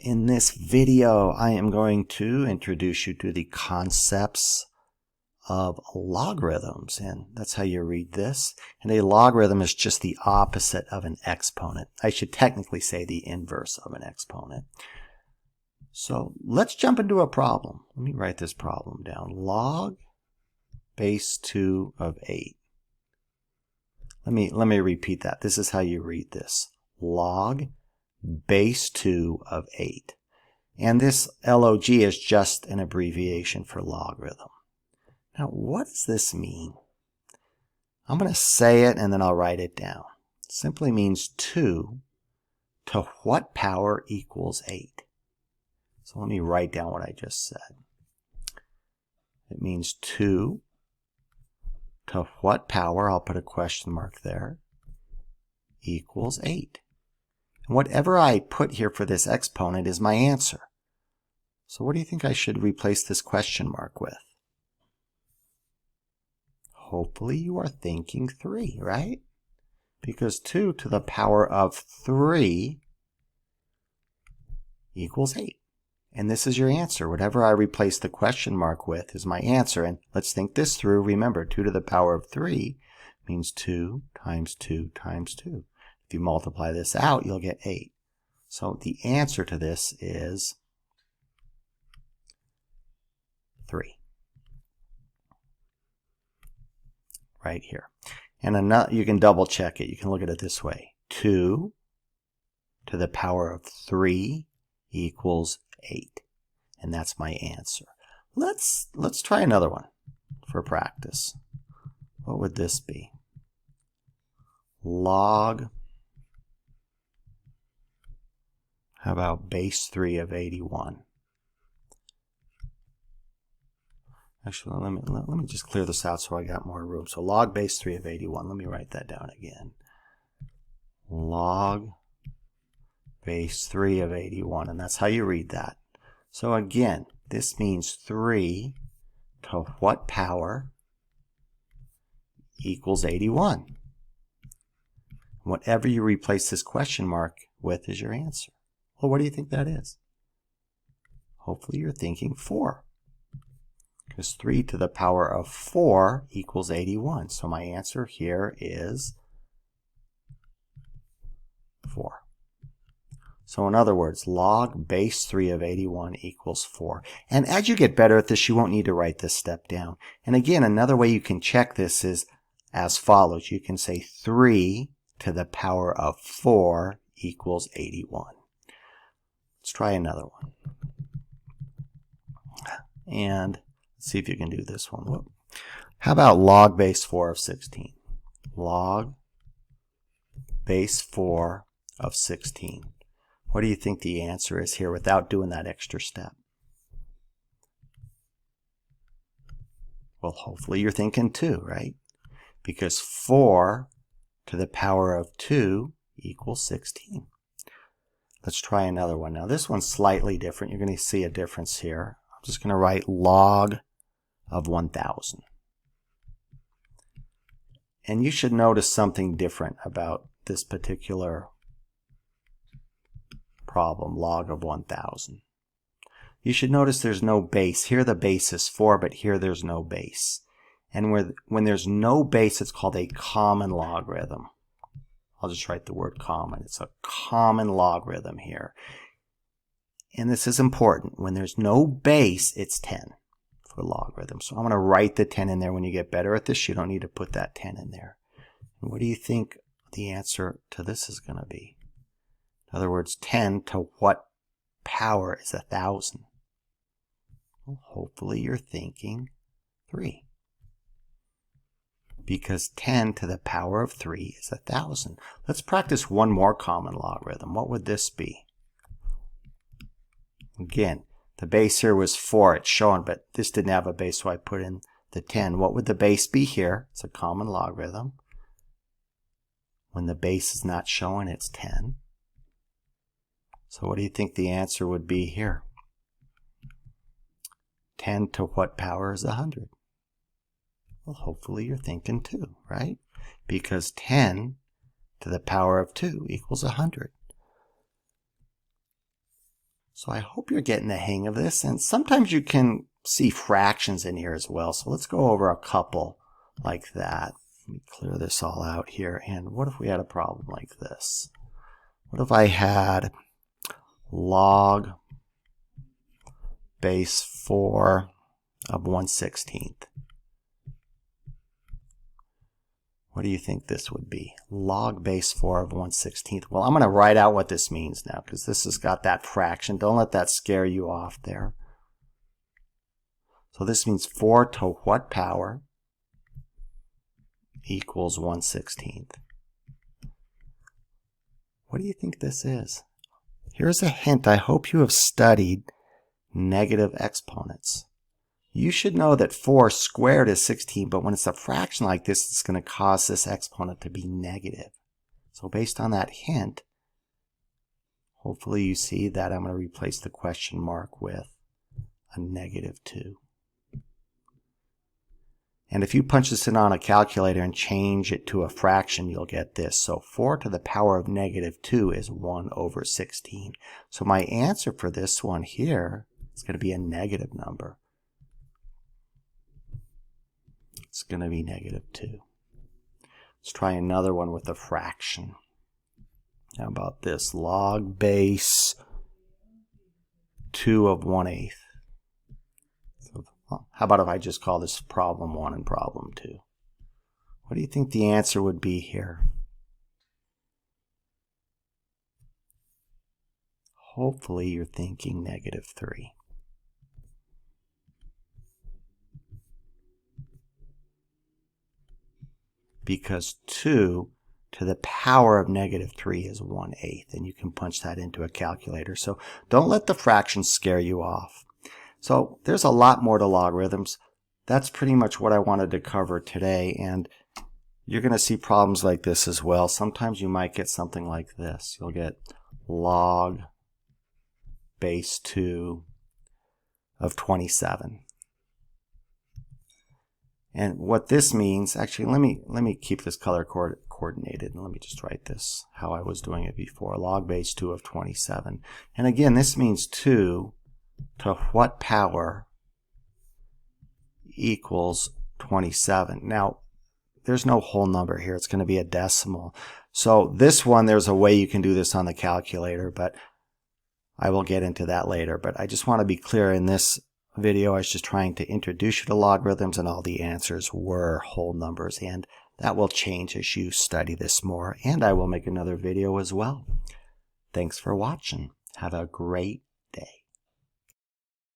In this video, I am going to introduce you to the concepts of logarithms, and that's how you read this. And a logarithm is just the opposite of an exponent. I should technically say the inverse of an exponent. So let's jump into a problem. Let me write this problem down. Log base 2 of 8. Let me repeat that. This is how you read this. Log base 2 of 8. And this log is just an abbreviation for logarithm. Now, what does this mean? I'm going to say it and then I'll write it down. It simply means 2 to what power equals 8? So let me write down what I just said. It means 2 to what power, I'll put a question mark there, equals 8. And whatever I put here for this exponent is my answer. So what do you think I should replace this question mark with? Hopefully you are thinking 3, right? Because 2 to the power of 3 equals 8. And this is your answer. Whatever I replace the question mark with is my answer. And let's think this through. Remember, 2 to the power of 3 means 2 times 2 times 2. If you multiply this out, you'll get 8. So the answer to this is 3. Right here. And another, you can double check it. You can look at it this way. 2 to the power of 3 equals 8. And that's my answer. Let's try another one for practice. What would this be? Log, how about base 3 of 81? Actually, let me just clear this out so I got more room. So log base 3 of 81. Let me write that down again. Log base 3 of 81. And that's how you read that. So again, this means 3 to what power equals 81? Whatever you replace this question mark with is your answer. Well, what do you think that is? Hopefully you're thinking 4. Because 3 to the power of 4 equals 81. So my answer here is 4. So in other words, log base 3 of 81 equals 4. And as you get better at this, you won't need to write this step down. And again, another way you can check this is as follows. You can say 3 to the power of 4 equals 81. Let's try another one. And let's see if you can do this one. Whoop. How about log base 4 of 16? Log base 4 of 16. What do you think the answer is here without doing that extra step? Well, hopefully you're thinking 2, right? Because 4 to the power of 2 equals 16. Let's try another one. Now this one's slightly different. You're going to see a difference here. I'm just going to write log of 1000. And you should notice something different about this particular problem, log of 1000. You should notice there's no base. Here the base is 4, but here there's no base. And when there's no base, it's called a common logarithm. I'll just write the word common. It's a common logarithm here. And this is important. When there's no base, it's 10 for logarithm. So I'm going to write the 10 in there. When you get better at this, you don't need to put that 10 in there. And what do you think the answer to this is going to be? In other words, 10 to what power is 1000? Well, hopefully you're thinking 3. Because 10 to the power of 3 is 1000. Let's practice one more common logarithm. What would this be? Again, the base here was 4. It's shown, but this didn't have a base, so I put in the 10. What would the base be here? It's a common logarithm. When the base is not shown, it's 10. So what do you think the answer would be here? 10 to what power is 100? Well, hopefully you're thinking 2, right? Because 10 to the power of 2 equals 100. So I hope you're getting the hang of this, and sometimes you can see fractions in here as well. So let's go over a couple like that. Let me clear this all out here. And what if we had a problem like this? What if I had log base 4 of 1/16? What do you think this would be? Log base 4 of 1/16. Well, I'm going to write out what this means now because this has got that fraction. Don't let that scare you off there. So this means 4 to what power equals 1/16? What do you think this is? Here's a hint. I hope you have studied negative exponents. You should know that 4 squared is 16, but when it's a fraction like this, it's going to cause this exponent to be negative. So based on that hint, hopefully you see that I'm going to replace the question mark with a -2. And if you punch this in on a calculator and change it to a fraction, you'll get this. So 4 to the power of -2 is 1/16. So my answer for this one here is going to be a negative number. It's going to be -2. Let's try another one with a fraction. How about this? Log base 2 of 1/8. So, how about if I just call this problem 1 and problem 2? What do you think the answer would be here? Hopefully you're thinking -3. Because 2 to the power of -3 is 1/8, and you can punch that into a calculator. So don't let the fractions scare you off. So there's a lot more to logarithms. That's pretty much what I wanted to cover today, and you're going to see problems like this as well. Sometimes you might get something like this. You'll get log base 2 of 27. And what this means, actually, let me keep this color coordinated, and let me just write this how I was doing it before. Log base 2 of 27. And again, this means 2 to what power equals 27. Now, there's no whole number here. It's going to be a decimal. So this one, there's a way you can do this on the calculator, but I will get into that later. But I just want to be clear, in this video I was just trying to introduce you to logarithms, and all the answers were whole numbers, and that will change as you study this more, and I will make another video as well. Thanks for watching. Have a great